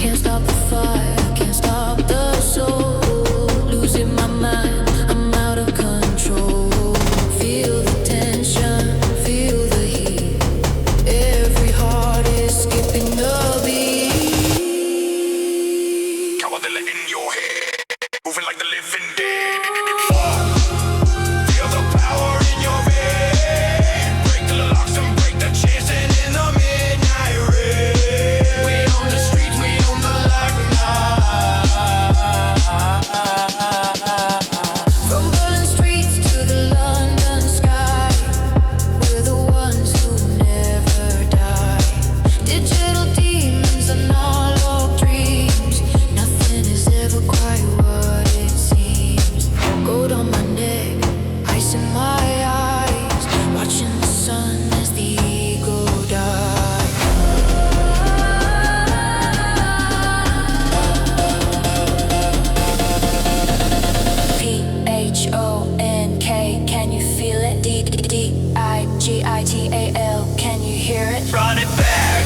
Can't stop the fire, can't stop the soul. Losing my mind, I'm out of control. Feel the tension, feel the heat. Every heart is skipping a beat. Cawadilla in your head, moving like the living dead. PHONK, can you feel it? DIGITAL, can you hear it? Run it back.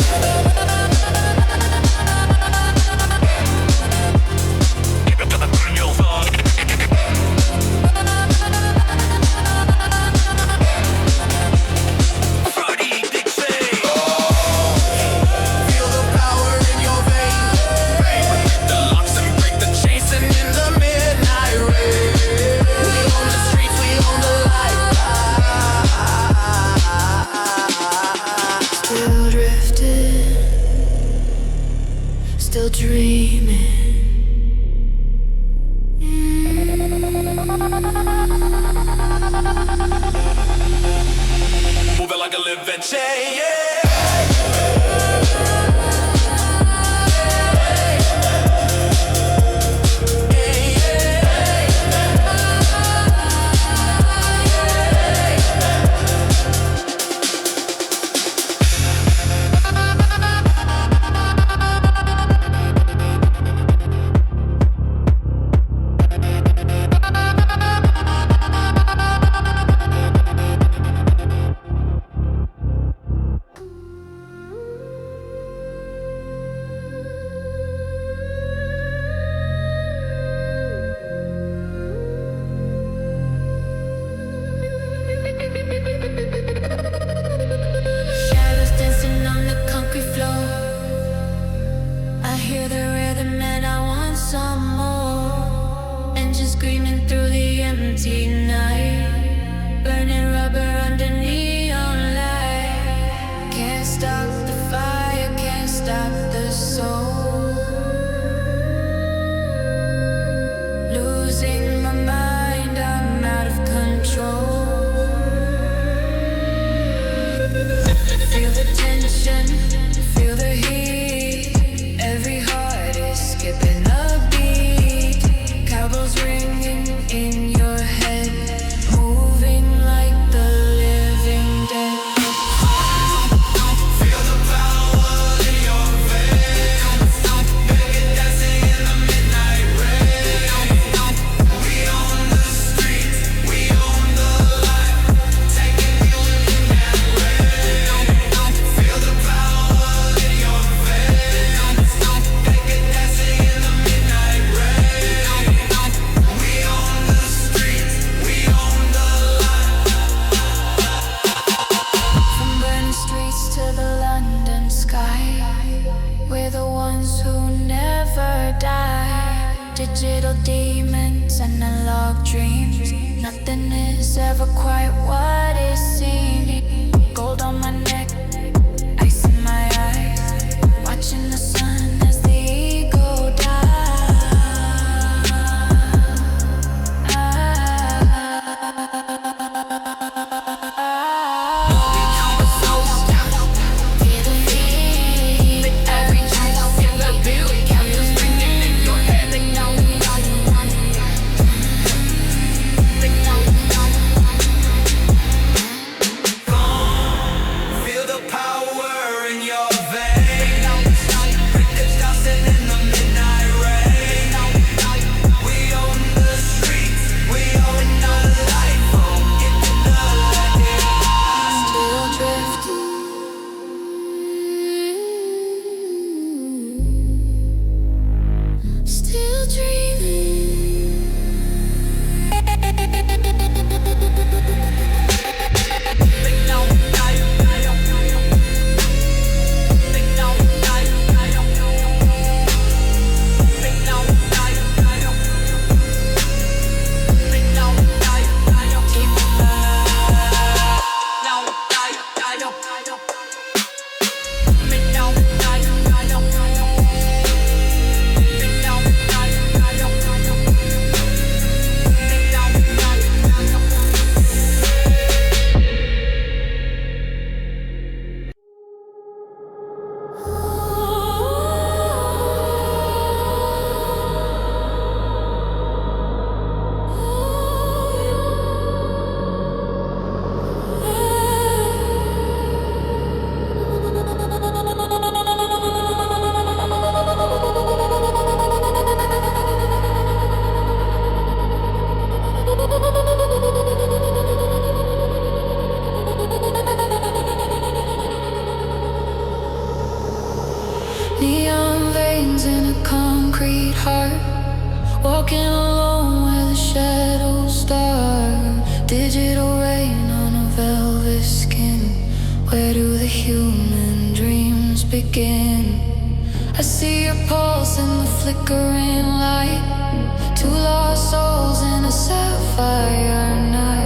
Still dreaming. Moving like a living chain, yeah. Night, burning rubber under neon light. Can't stop the fire, can't stop the soul. Losing my mind, I'm out of control. Feel the tension, feel the heat. Every heart is skipping a beat. Cowbells ringing in your head, moving like the living dead. Feel the power in your veins. Baby dancing in the midnight rain. We on the streets, we on the light, taking you in that rain. Feel the power in your veins. Baby dancing in the midnight rain. We on the streets, we on the light. From burning streets to the London sky, we're the ones who never die. Digital demons, analog dreams. Nothing is ever quite what it seems. Gold on my neck, ice in my eyes, watching the sun as the ego Feel Still dreaming. Neon veins in a concrete heart, walking alone where the shadows start. Digital rain on a velvet skin. Where do the human dreams begin? I see your pulse in the flickering light. Two lost souls in a sapphire night.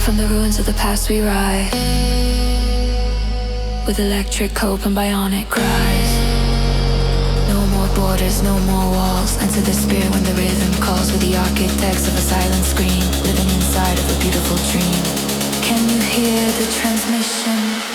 From the ruins of the past we rise, with electric cope and bionic cries. No more borders, no more walls. Enter the spirit when the rhythm calls, with the architects of a silent screen, living inside of a beautiful dream. Can you hear the transmission?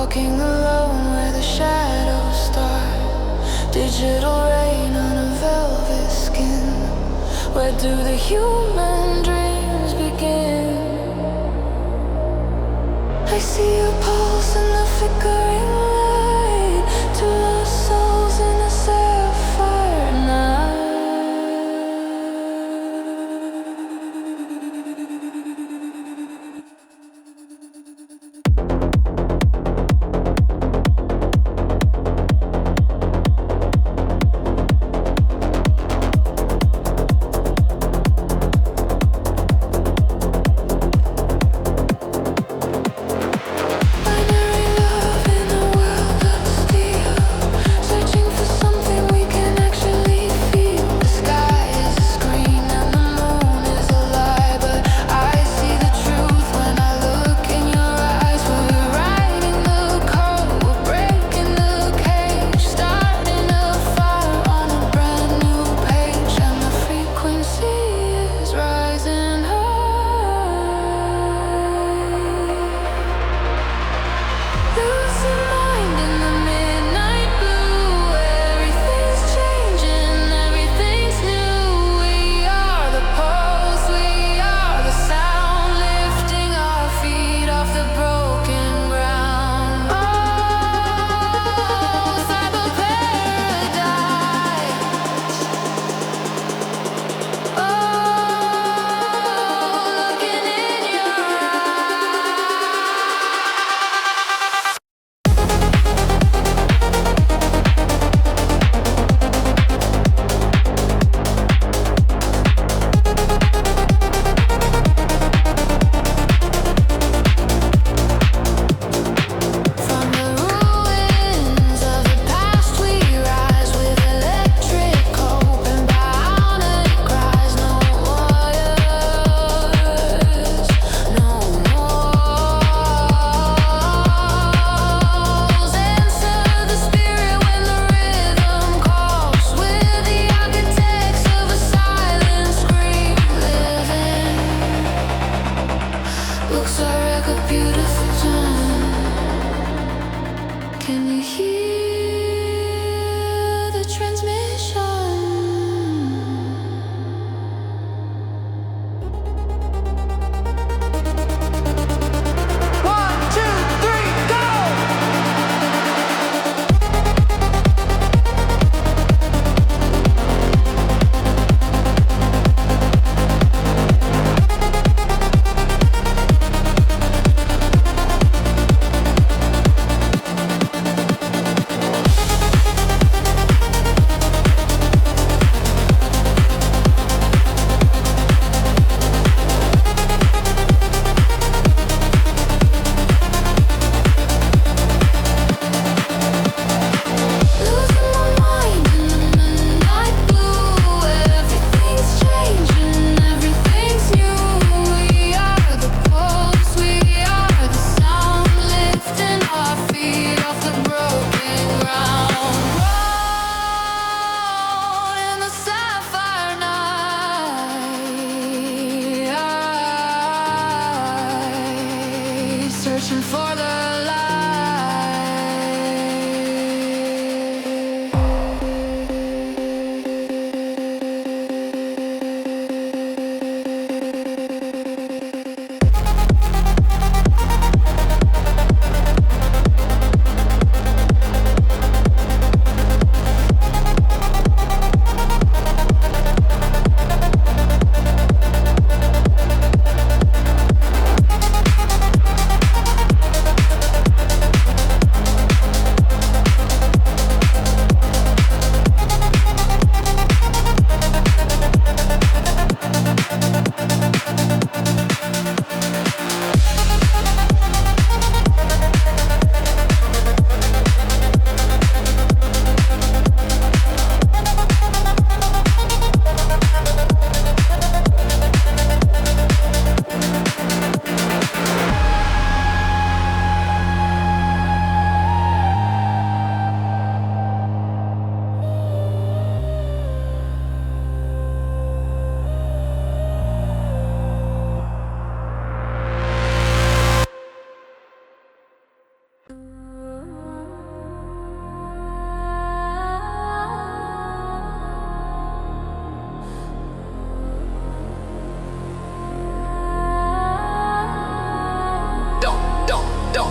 Walking alone where the shadows start. Digital rain on a velvet skin. Where do the human dreams begin? I see your pulse in the flickering light. Two lost souls in a sapphire night.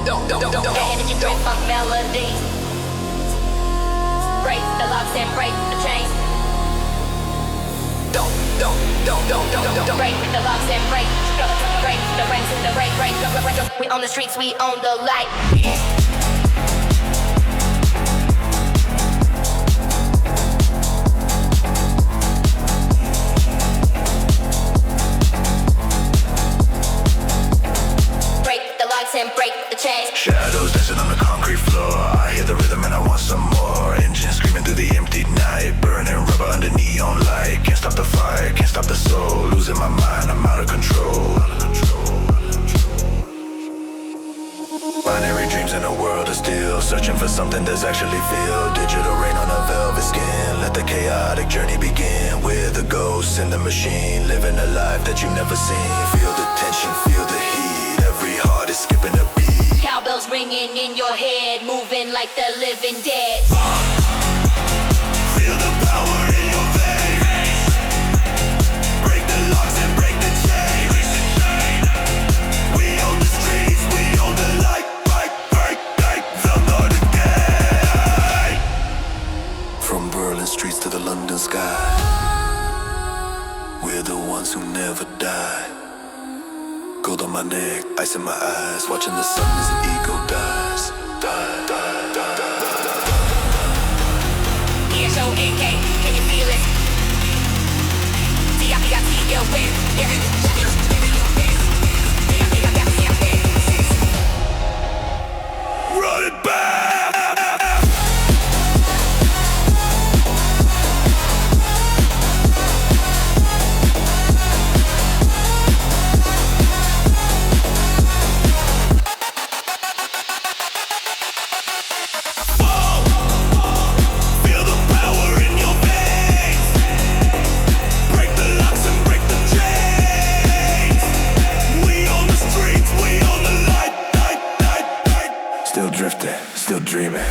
The energy drink funk melodies. Break the locks and break the chains. Break the locks and break the ranks and the break. We on the streets, we on the light. And break the chains. Shadows dancing on the concrete floor. I hear the rhythm and I want some more. Engines screaming through the empty night. Burning rubber under neon light. Can't stop the fire, can't stop the soul. Losing my mind, I'm out of control. Binary dreams in a world of steel. Searching for something that's actually feel. Digital rain on a velvet skin. Let the chaotic journey begin. We're the ghosts in the machine. Living a life that you've never seen. Feel the tension, feel the heat. Every heart is skipping a beat. Cowbells ringing in your head, moving like the living dead. Feel the power in your veins. Break the locks and break the chains. We on the streets, we on the light. Break the Northern Gate. From Berlin streets to the London sky. We're the ones who never die. Gold on my neck, ice in my eyes. Watching the sun as the ego dies. PHONK, can you feel it? Run it back! Still dreaming.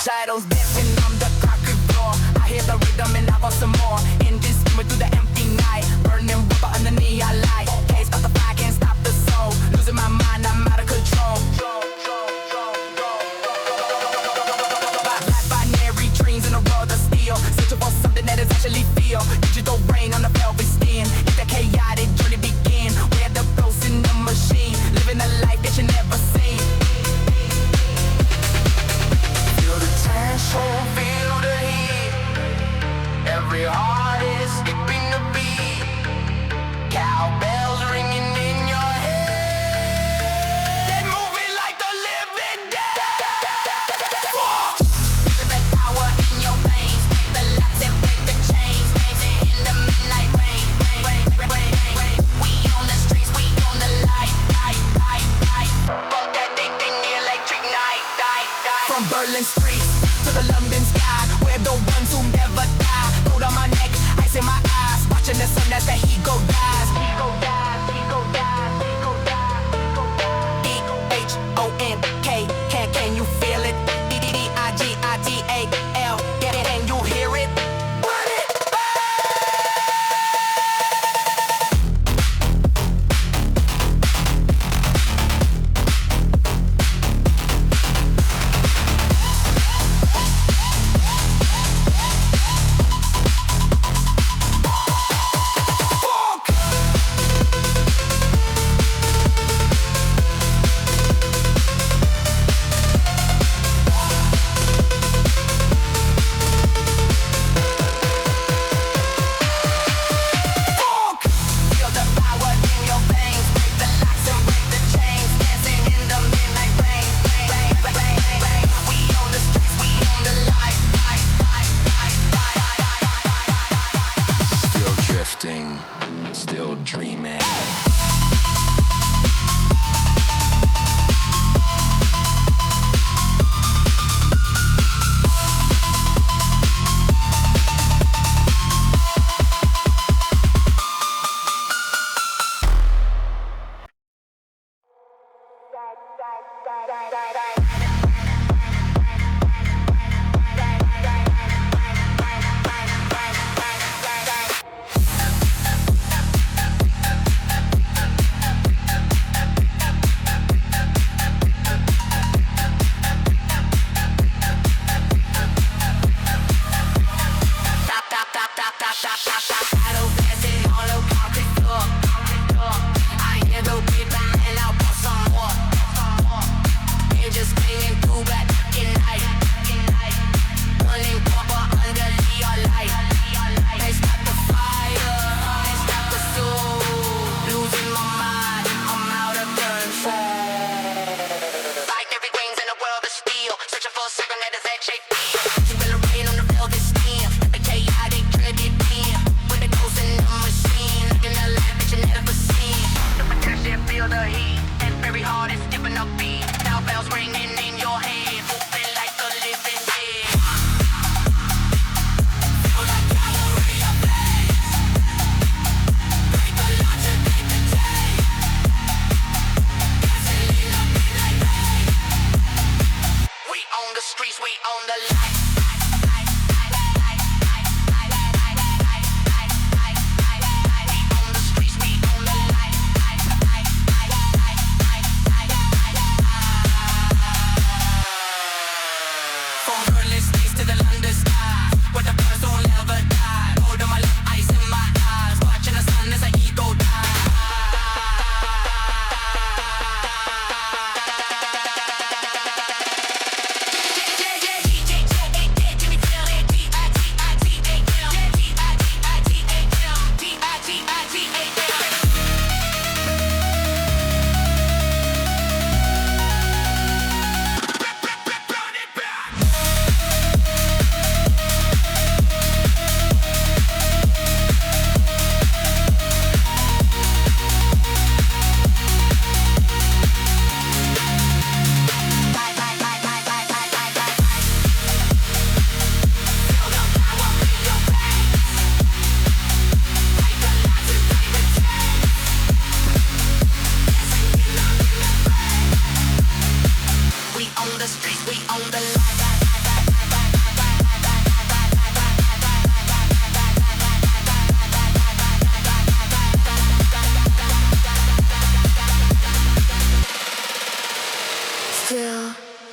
Shadows dancing on the concrete floor. I hear the rhythm and I want some more. In this screaming through the empty night. Burning rubber under neon light. Can't stop the fire, can't stop the soul. Losing my mind, I'm out of control. Black binary dreams in a world of steel. Searching for something that is actually feel. Digital rain on the velvet skin. Let the chaotic journey begin. We're the ghosts in the machine. Living a life that you never seen. Feel the heat. Every heart is skipping a beat. Cowbells ringing in your head. Moving like the living dead. Feel the power in your veins. The locks and break the chains. In the midnight rain. We on the streets, we on the light. Fuck that thing, the electric night. From Berlin streets to the London sky, we're the ones who never die. Gold on my neck, ice in my eyes. Watching the sun as the heat go dies. PHONK, can you feel it? DIGITAL, get it and you hear it? Run it back!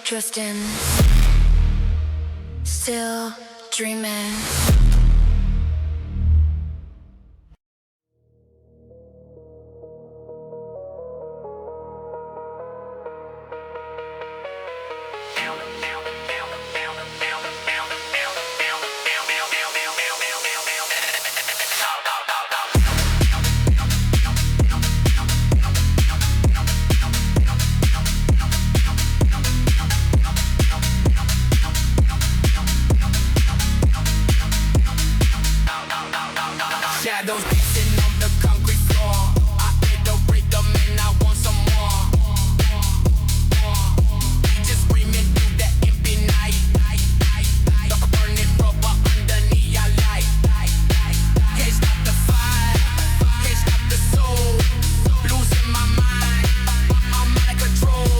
Tristan, still dreaming. Shadows dancing on the concrete floor. I hit the rhythm and I want some more. We just screaming through the empty night. Like a burning rubber under neon light. Can't stop the fire, can't stop the soul. Losing my mind, I'm out of control.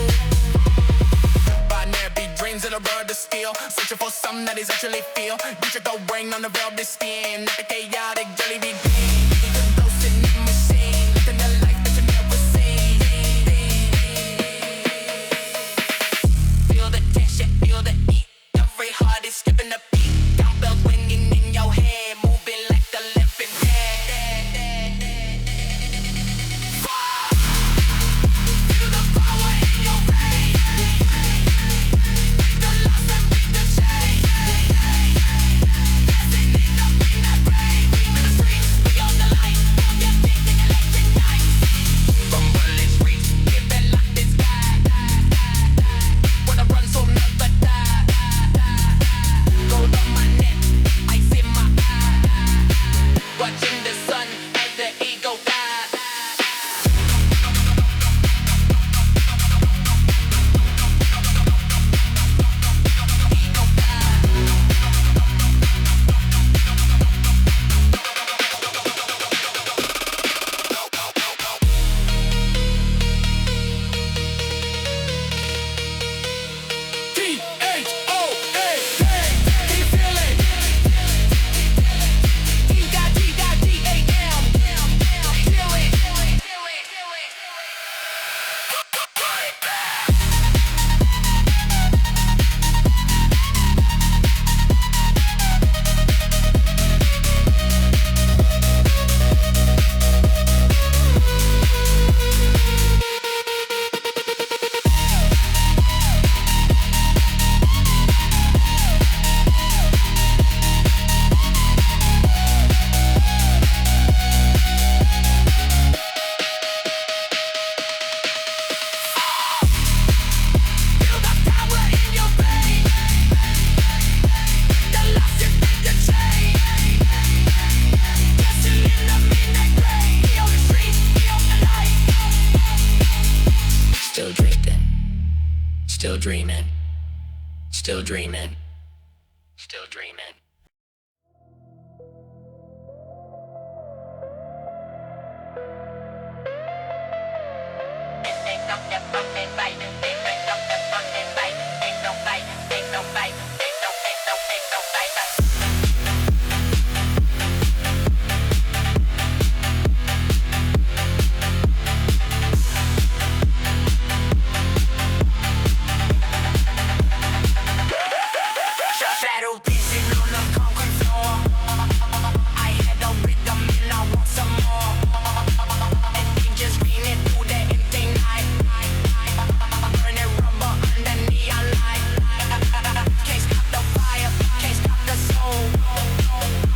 Binary dreams in a world of steel. Searching for something that is actually feel. Digital brain on the velvet skin. Like a chaotic jelly bean. Skipping the beat, down bells ringing in your head, moving like the living dead. Feel the power in your veins. Break the locks and break the chains. Dancing in the midnight rain. still drifting, still dreaming, still dreaming, still dreaming. Battle vision on the concrete floor. I had a rhythm and I want some more. And they just scream it through the empty night. Burning rubber under neon light. Can't stop the fire, can't stop the soul.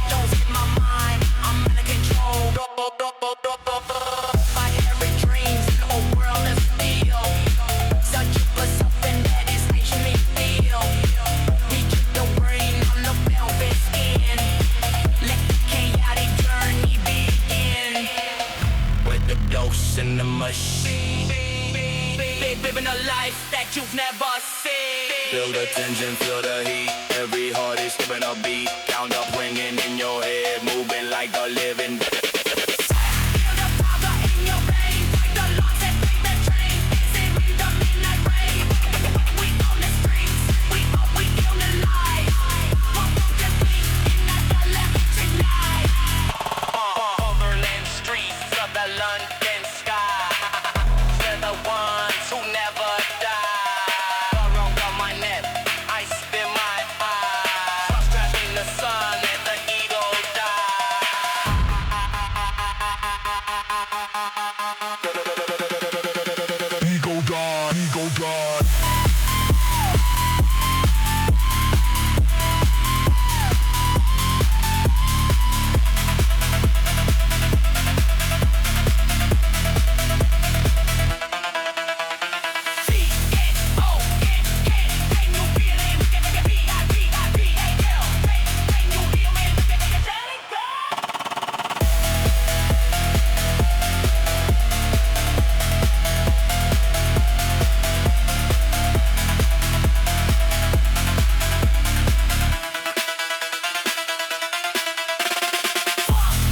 Don't hit my mind, I'm out of control. My every dreams in a world of steel. Searching for something that is making me feel. We keep the brain on the velvet skin. Let the chaotic journey begin. With the dose and the machine. Living a life that you've never seen. Feel the tension, feel the heat. Every heart is skipping a beat. Count up ringing in your head, moving like a living. Feel the power in your veins. Like the locks that take the train. Dancing in the midnight rain. We on the streets. We kill the lies. Walk on the beat in that electric light. Overland streets of the London sky. We're the ones who never die. Burrow on my neck, ice in my eyes. Cross trapped in the sun, let the eagle die. Ego God, ego God.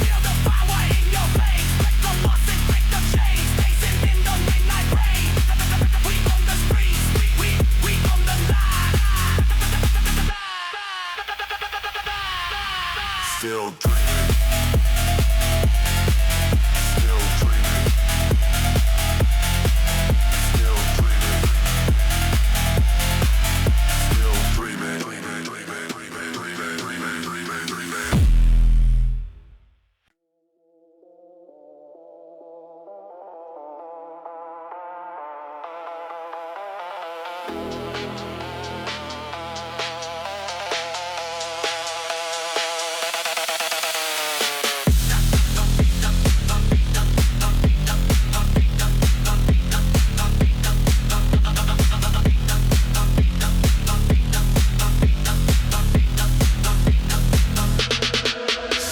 Feel the power in your veins. Break the laws and break the chains. Dancing in the midnight rain. We on the streets. We on the line. Still dreaming. Still dreaming. Still dreaming. Still dreaming. Dreaming, dreaming, dreaming, dreaming, dreaming, dreaming, dreaming.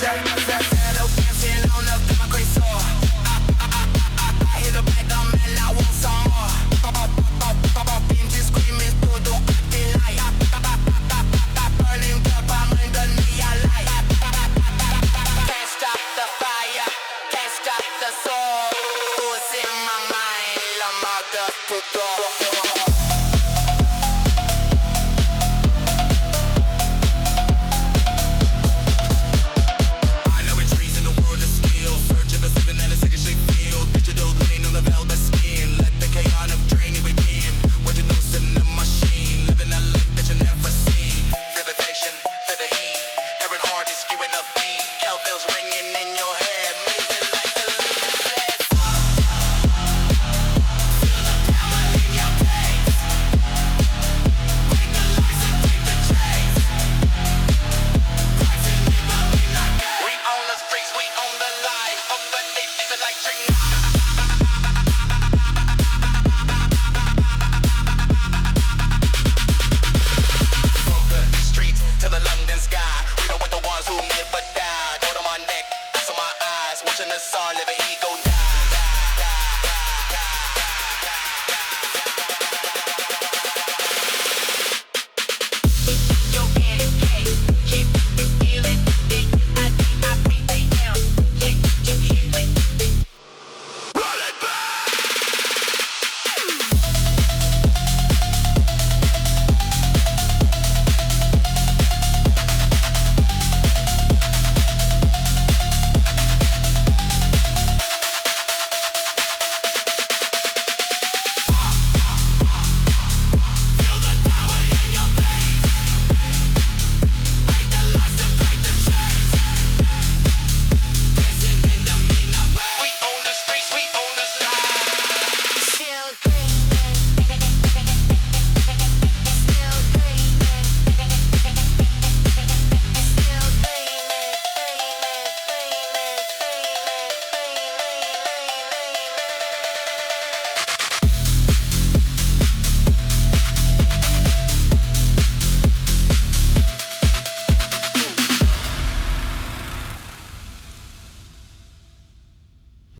Shadow dancing on the concrete floor. I hear the back of and I want some more. Engine screaming through the empty light. Burning up, I'm in the neon light. Can't stop the fire, can't stop the soul. Who's in my mind? I'm out the door.